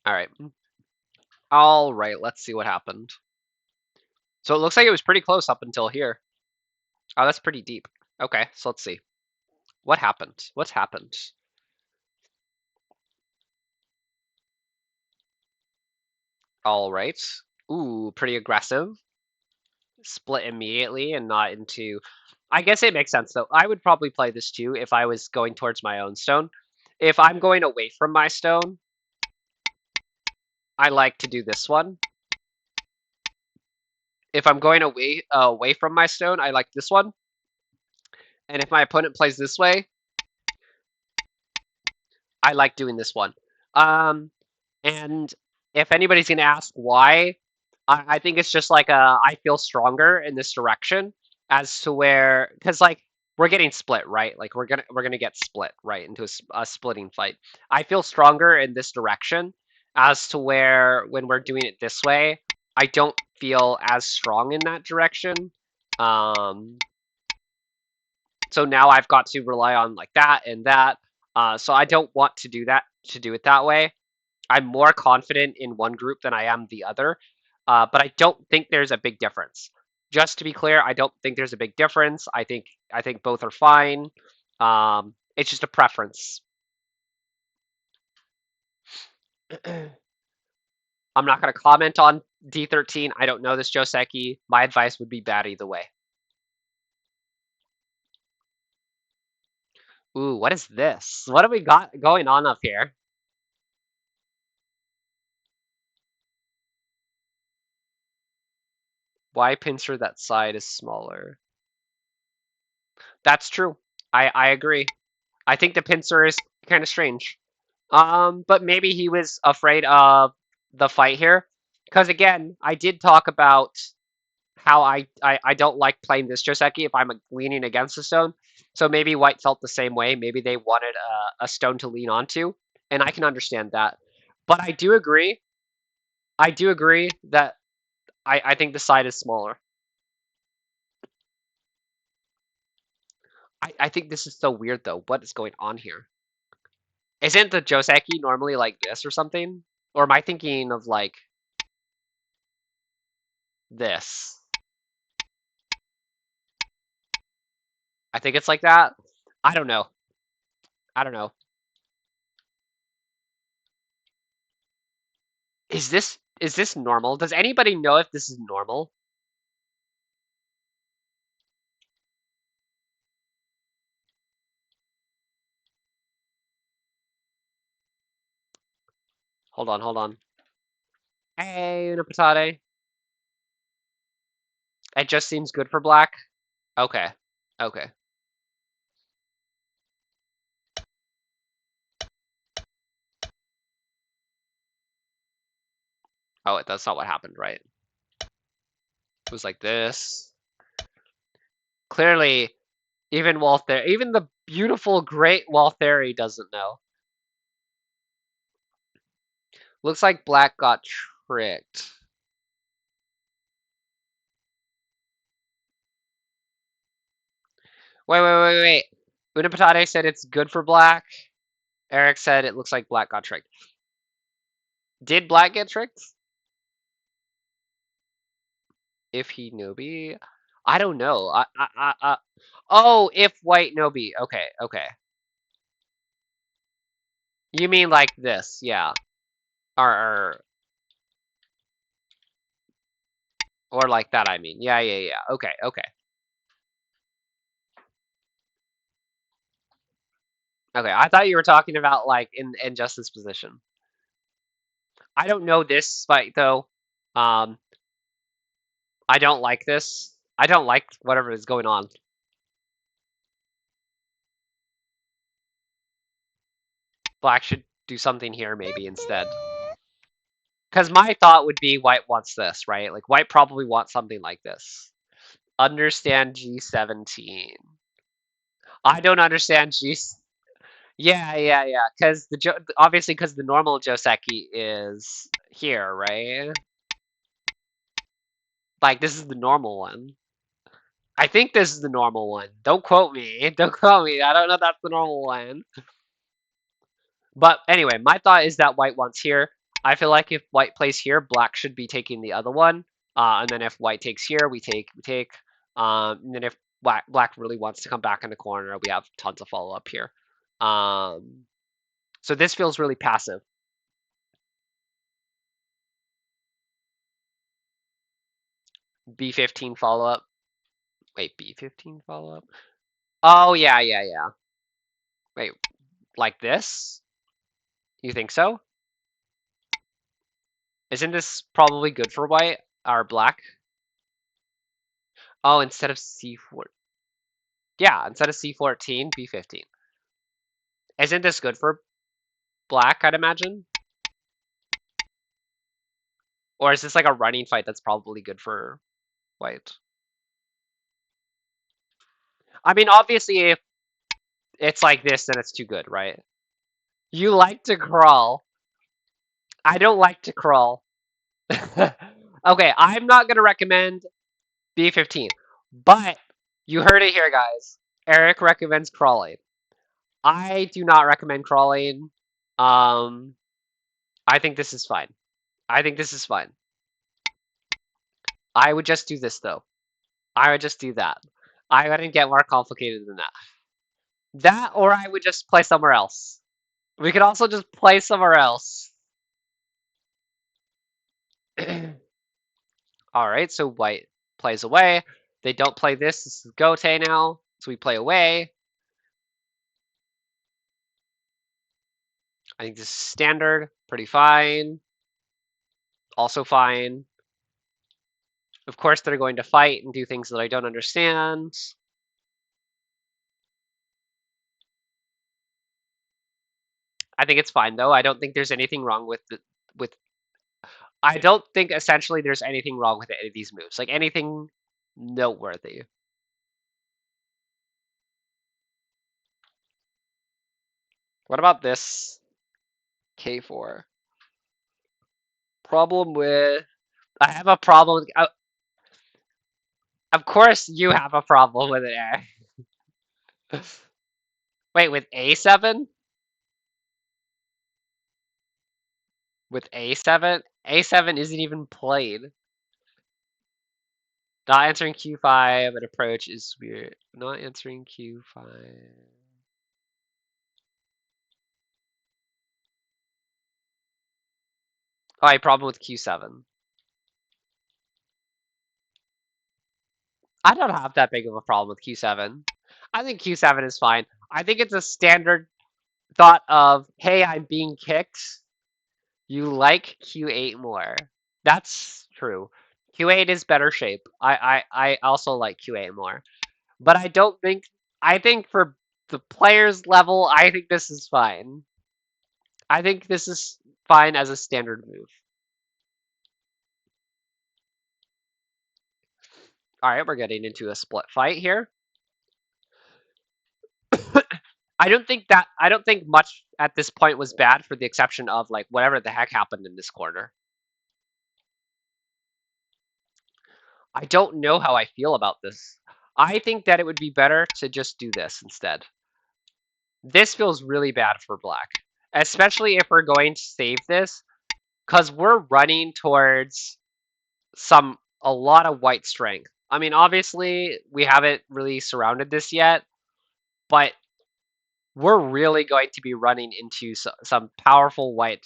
All right. All right, let's see what happened. So it looks like it was pretty close up until here. Oh, that's pretty deep. Okay, so let's see. What happened? What's happened? All right. Ooh, pretty aggressive. Split immediately and not into... I guess it makes sense, though. I would probably play this too if I was going towards my own stone. If I'm going away from my stone, I like to do this one. If I'm going away from my stone, I like this one. And if my opponent plays this way, I like doing this one. And if anybody's going to ask why, I think it's just like I feel stronger in this direction as to where, because like we're getting split, right? Like we're gonna get split right into a splitting fight. I feel stronger in this direction as to where when we're doing it this way, I don't feel as strong in that direction. Um, so now I've got to rely on like that and that. So I don't want to do that, to do it that way. I'm more confident in one group than I am the other, but I don't think there's a big difference. Just to be clear, I don't think there's a big difference. I think both are fine. It's just a preference. I'm not going to comment on D13. I don't know this Joseki. My advice would be bad either way. Ooh, what is this? What have we got going on up here? Why pincer that side is smaller? That's true. I agree. I think the pincer is kind of strange. But maybe he was afraid of the fight here. Because again, I did talk about how I don't like playing this Joseki if I'm leaning against a stone. So maybe White felt the same way. Maybe they wanted a stone to lean onto. And I can understand that. But I do agree. I do agree that I think the side is smaller. I think this is so weird though. What is going on here? Isn't the Joseki normally like this or something? Or am I thinking of like this? I think it's like that. I don't know. I don't know. Is this normal? Does anybody know if this is normal? Hold on, hold on. Hey, una patate. It just seems good for black. Okay. Okay. Oh, that's not what happened, right? It was like this. Clearly, even even the beautiful, great Waltheri doesn't know. Looks like black got tricked. Wait. Una patate said it's good for black. Eric said it looks like black got tricked. Did black get tricked? If he Nobi? I don't know. Oh, if white Nobi. Okay, okay. You mean like this, yeah. Or like that, I mean. Yeah. Okay. Okay, I thought you were talking about like in just this position. I don't know this fight though. Um, I don't like this. I don't like whatever is going on. Black should do something here maybe instead. Because my thought would be white wants this, right? Like white probably wants something like this. Understand G17. I don't understand G. Yeah. Because obviously because the normal Joseki is here, right? Like this is the normal one. I think this is the normal one. Don't quote me. Don't quote me. I don't know if that's the normal one. But anyway, my thought is that white wants here. I feel like if white plays here, black should be taking the other one. And then if white takes here, we take. And then if black really wants to come back in the corner, we have tons of follow-up here. So this feels really passive. B15 follow-up. Wait, B15 follow-up? Oh, yeah. Wait, like this? You think so? Isn't this probably good for white or black? Oh, instead of C4. Yeah, instead of C14, B15. Isn't this good for black, I'd imagine? Or is this like a running fight that's probably good for white? I mean, obviously, if it's like this, then it's too good, right? You like to crawl. I don't like to crawl. Okay, I'm not going to recommend B15, but you heard it here, guys. Eric recommends crawling. I do not recommend crawling. I think this is fine. I think this is fine. I would just do this, though. I would just do that. I wouldn't get more complicated than that. That, or I would just play somewhere else. We could also just play somewhere else. All right, so white plays away. They don't play this. This is Gote now, so we play away. I think this is standard, pretty fine. Also fine. Of course, they're going to fight and do things that I don't understand. I think it's fine though. I don't think there's anything wrong with I don't think essentially there's anything wrong with any of these moves. Like anything noteworthy. What about this? K4. Problem with I have a problem. Of course you have a problem with it, eh? Wait, with A7? With A7? A7 isn't even played. Not answering Q5 and approach is weird. Not answering Q5. Oh, I problem with Q7. I don't have that big of a problem with Q7. I think Q7 is fine. I think it's a standard thought of, hey, I'm being kicked. You like Q8 more. That's true. Q8 is better shape. I also like Q8 more. But I think for the player's level, I think this is fine. I think this is fine as a standard move. All right, we're getting into a split fight here. I don't think much at this point was bad for the exception of like whatever the heck happened in this corner. I don't know how I feel about this. I think that it would be better to just do this instead. This feels really bad for black, especially if we're going to save this, because we're running towards a lot of white strength. I mean, obviously, we haven't really surrounded this yet, but we're really going to be running into some powerful white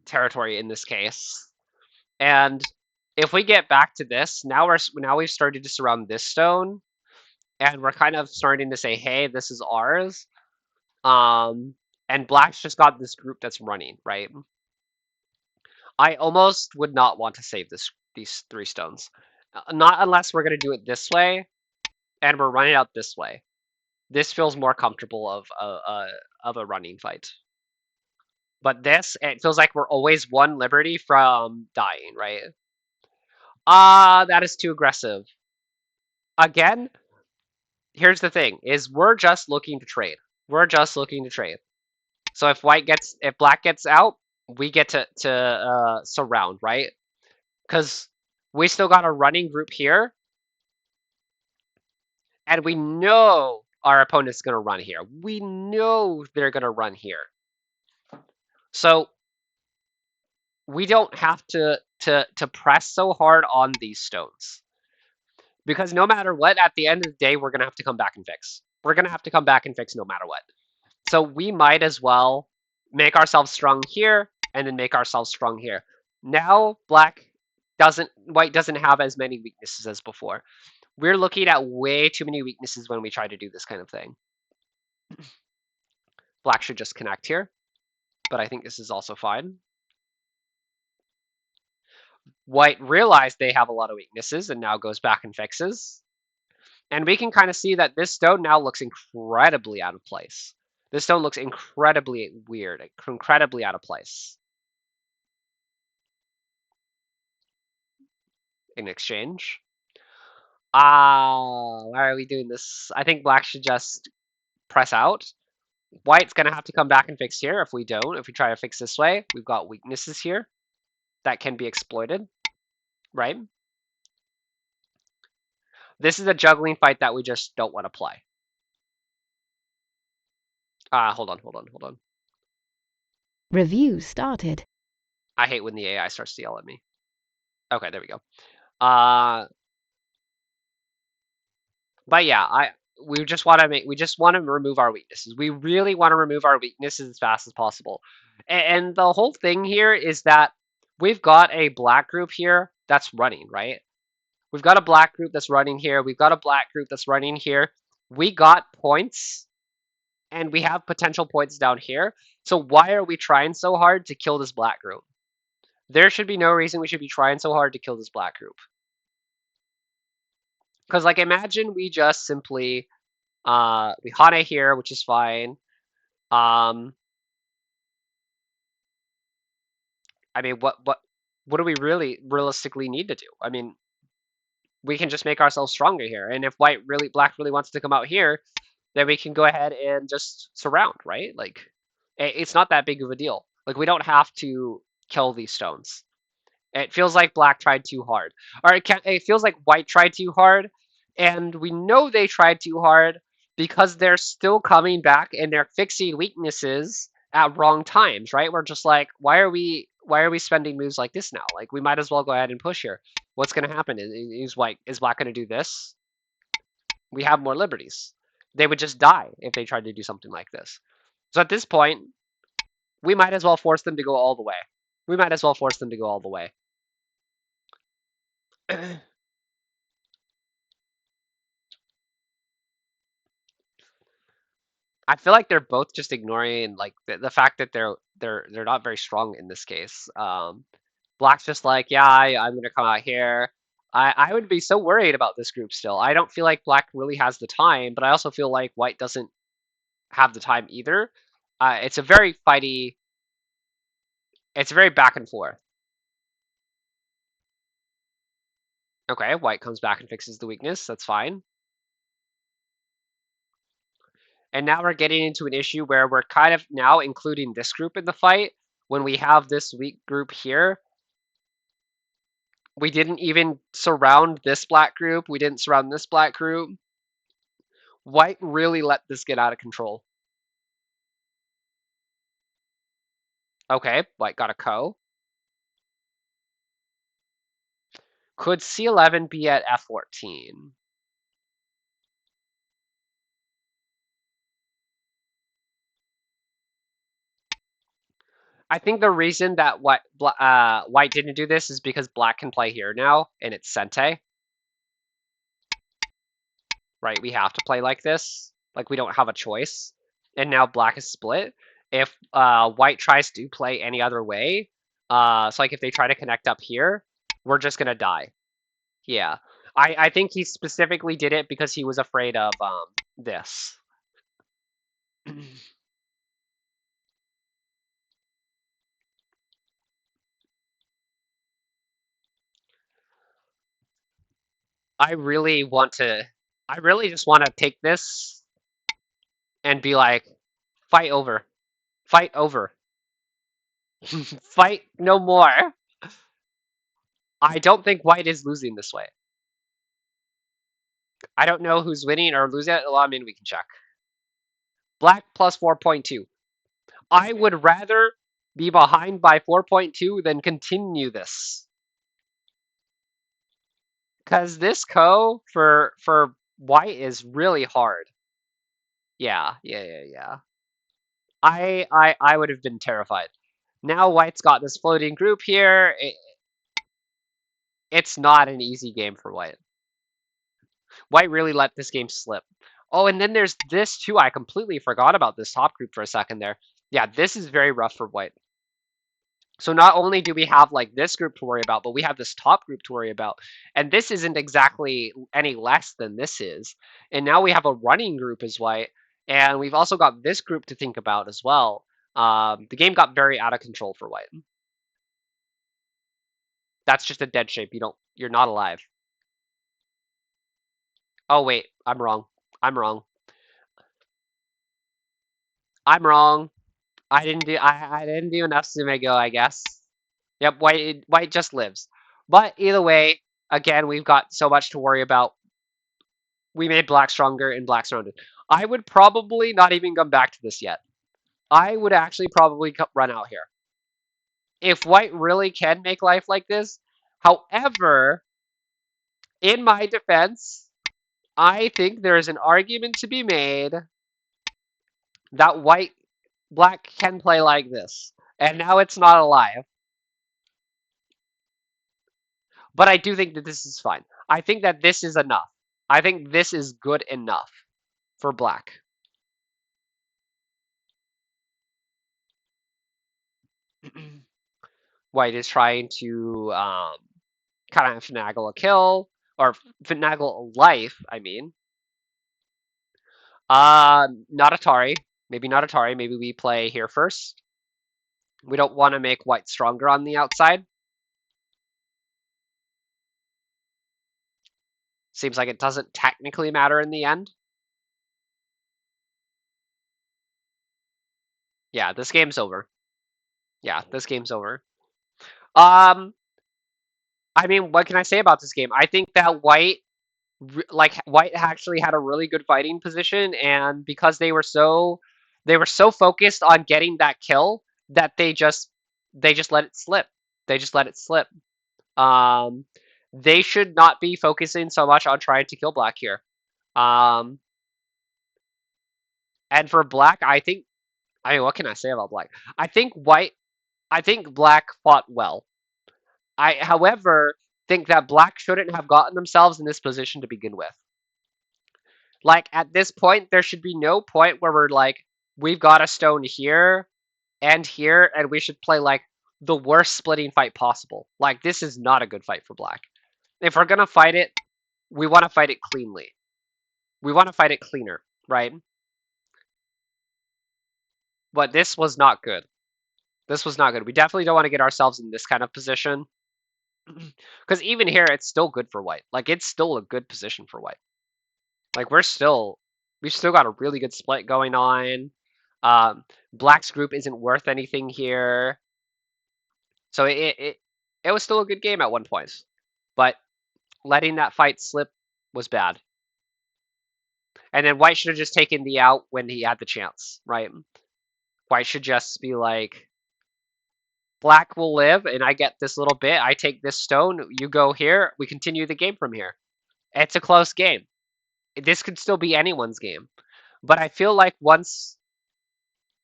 territory in this case. And if we get back to this, now we've started to surround this stone, and we're kind of starting to say, hey, this is ours. And black's just got this group that's running, right? I almost would not want to save these 3 stones. Not unless we're going to do it this way, and we're running out this way. This feels more comfortable of a running fight. But this, it feels like we're always one liberty from dying, right? That is too aggressive. Again, here's the thing, is we're just looking to trade. We're just looking to trade. So if black gets out, we get to surround, right? Because we still got a running group here, and we know our opponent's going to run here. We know they're going to run here. So we don't have to press so hard on these stones. Because no matter what, at the end of the day, we're going to have to come back and fix. We're going to have to come back and fix no matter what. So we might as well make ourselves strong here and then make ourselves strong here. Now white doesn't have as many weaknesses as before. We're looking at way too many weaknesses when we try to do this kind of thing. Black should just connect here, but I think this is also fine. White realized they have a lot of weaknesses and now goes back and fixes. And we can kind of see that this stone now looks incredibly out of place. This stone looks incredibly weird, incredibly out of place. In exchange. Why are we doing this? I think black should just press out. White's going to have to come back and fix here if we don't. If we try to fix this way, we've got weaknesses here that can be exploited, right? This is a juggling fight that we just don't want to play. Hold on. Review started. I hate when the AI starts to yell at me. Okay, there we go. But yeah, we just want to remove our weaknesses. We really want to remove our weaknesses as fast as possible. And the whole thing here is that we've got a black group here that's running, right? We've got a black group that's running here. We've got a black group that's running here. We got points and we have potential points down here. So why are we trying so hard to kill this black group? There should be no reason we should be trying so hard to kill this black group. Because like imagine we just simply we Hane here, which is fine. I mean, what do we really realistically need to do? I mean, we can just make ourselves stronger here, and if black really wants to come out here, then we can go ahead and just surround, right? Like, it's not that big of a deal. Like, we don't have to kill these stones. It feels like black tried too hard, or it feels like white tried too hard, and we know they tried too hard because they're still coming back and they're fixing weaknesses at wrong times, right? We're just like, why are we spending moves like this now? Like, we might as well go ahead and push here. What's going to happen? Is black going to do this? We have more liberties. They would just die if they tried to do something like this. So at this point, we might as well force them to go all the way. We might as well force them to go all the way. I feel like they're both just ignoring like the fact that they're not very strong in this case. Black's just like, yeah, I'm gonna come out here. I would be so worried about this group still. I don't feel like black really has the time, but I also feel like white doesn't have the time either. It's a very fighty. It's very back and forth. Okay, white comes back and fixes the weakness. That's fine. And now we're getting into an issue where we're kind of now including this group in the fight. When we have this weak group here, we didn't even surround this black group. We didn't surround this black group. White really let this get out of control. Okay, white got a ko. Could C11 be at F14? I think the reason that white didn't do this is because black can play here now, and it's Sente. Right, we have to play like this. Like, we don't have a choice. And now black is split. If white tries to play any other way, so like if they try to connect up here, we're just gonna die. Yeah. I think he specifically did it because he was afraid of this. I really just want to take this and be like, fight over. Fight over. Fight no more. I don't think white is losing this way. I don't know who's winning or losing it. Well, I mean, we can check. Black plus 4.2. I would rather be behind by 4.2, then continue this. Because this for white is really hard. Yeah. I would have been terrified. Now white's got this floating group here. It's not an easy game for white. White really let this game slip. Oh, and then there's this too. I completely forgot about this top group for a second there. Yeah, this is very rough for white. So not only do we have like this group to worry about, but we have this top group to worry about. And this isn't exactly any less than this is. And now we have a running group as white. And we've also got this group to think about as well. The game got very out of control for white. That's just a dead shape. You're not alive. Oh wait, I'm wrong. I'm wrong. I'm wrong. I didn't do enough Tsumego, I guess. Yep, white just lives. But either way, again, we've got so much to worry about. We made black stronger and black surrounded. I would probably not even come back to this yet. I would actually probably run out here. If white really can make life like this, however, in my defense, I think there is an argument to be made that black can play like this. And now it's not alive. But I do think that this is fine. I think that this is enough. I think this is good enough for black. White is trying to kind of finagle a kill, or finagle a life, I mean. Not Atari. Maybe not Atari. Maybe we play here first. We don't want to make white stronger on the outside. Seems like it doesn't technically matter in the end. Yeah, this game's over. Yeah, this game's over. I mean, what can I say about this game? I think that white actually had a really good fighting position, and because they were so focused on getting that kill that they just let it slip. They just let it slip. Um, they should not be focusing so much on trying to kill black here. And for black, I mean, what can I say about black? I think black fought well. I, however, think that black shouldn't have gotten themselves in this position to begin with. Like, at this point, there should be no point where we're like, we've got a stone here and here, and we should play, like, the worst splitting fight possible. Like, this is not a good fight for black. If we're gonna fight it, we want to fight it cleanly. We want to fight it cleaner, right? But this was not good. This was not good. We definitely don't want to get ourselves in this kind of position. Because even here, it's still good for white. Like, it's still a good position for white. Like, we've still got a really good split going on. Black's group isn't worth anything here. So it was still a good game at one point. But letting that fight slip was bad. And then white should have just taken the out when he had the chance, right? White should just be like, black will live, and I get this little bit. I take this stone. You go here. We continue the game from here. It's a close game. This could still be anyone's game. But I feel like once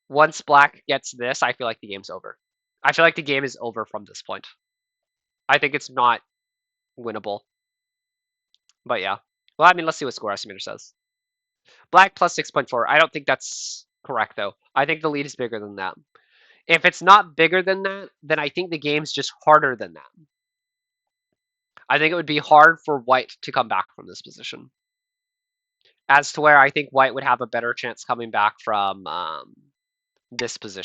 black gets this, I feel like the game's over. I feel like the game is over from this point. I think it's not winnable. But yeah. Well, I mean, let's see what score estimator says. Black plus 6.4. I don't think that's correct, though. I think the lead is bigger than that. If it's not bigger than that, then I think the game's just harder than that. I think it would be hard for white to come back from this position. As to where I think white would have a better chance coming back from this position.